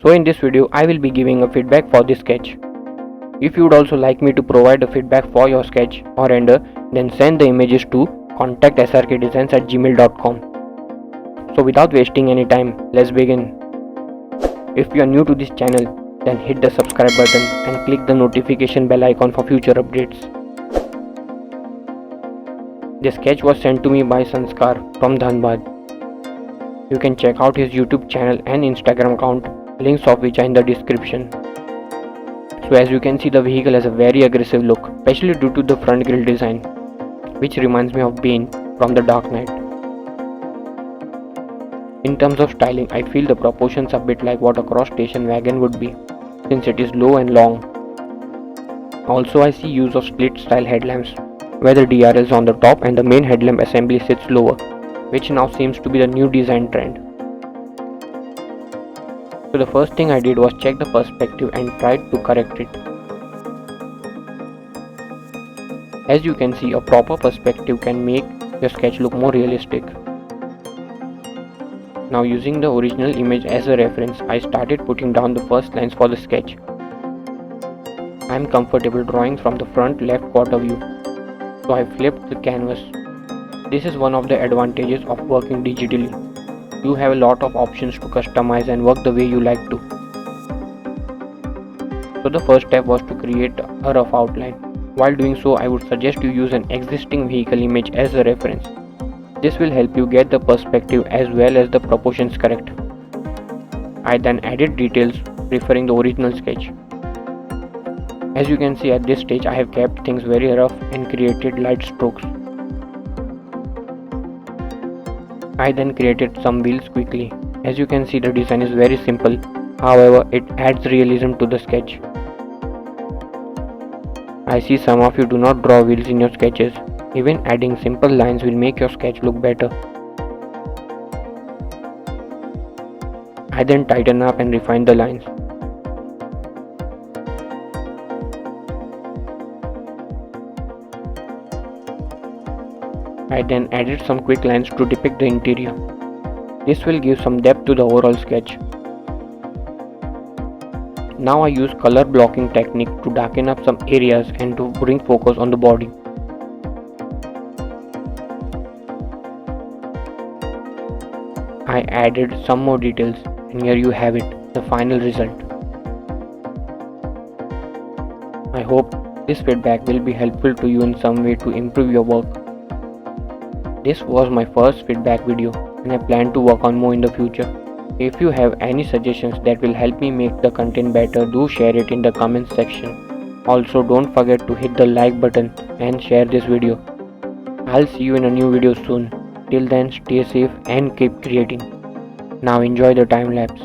So in this video I will be giving a feedback for this sketch. If you would also like me to provide a feedback for your sketch or render, then send the images to contact@srkdesigns@gmail.com. So without wasting any time, let's begin. If you are new to this channel, then hit the subscribe button and click the notification bell icon for future updates. This sketch was sent to me by Sanskar from Dhanbad. You can check out his YouTube channel and Instagram account, links of which are in the description. So as you can see, the vehicle has a very aggressive look, especially due to the front grille design, which reminds me of Bane from The Dark Knight. In terms of styling, I feel the proportions are a bit like what a cross station wagon would be, since it is low and long. Also, I see use of split style headlamps, where the DRL is on the top and the main headlamp assembly sits lower, which now seems to be the new design trend. So the first thing I did was check the perspective and tried to correct it. As you can see, a proper perspective can make your sketch look more realistic. Now using the original image as a reference, I started putting down the first lines for the sketch. I am comfortable drawing from the front left quarter view, so I flipped the canvas. This is one of the advantages of working digitally. You have a lot of options to customize and work the way you like to. So the first step was to create a rough outline. While doing so, I would suggest you use an existing vehicle image as a reference. This will help you get the perspective as well as the proportions correct. I then added details preferring the original sketch. As you can see, at this stage I have kept things very rough and created light strokes. I then created some wheels quickly. As you can see, the design is very simple, however it adds realism to the sketch. I see some of you do not draw wheels in your sketches. Even adding simple lines will make your sketch look better. I then tighten up and refine the lines. I then added some quick lines to depict the interior. This will give some depth to the overall sketch. Now I use color blocking technique to darken up some areas and to bring focus on the body. I added some more details, and here you have it, the final result. I hope this feedback will be helpful to you in some way to improve your work. This was my first feedback video and I plan to work on more in the future. If you have any suggestions that will help me make the content better, do share it in the comments section. Also, don't forget to hit the like button and share this video. I'll see you in a new video soon. Till then, stay safe and keep creating. Now enjoy the time lapse.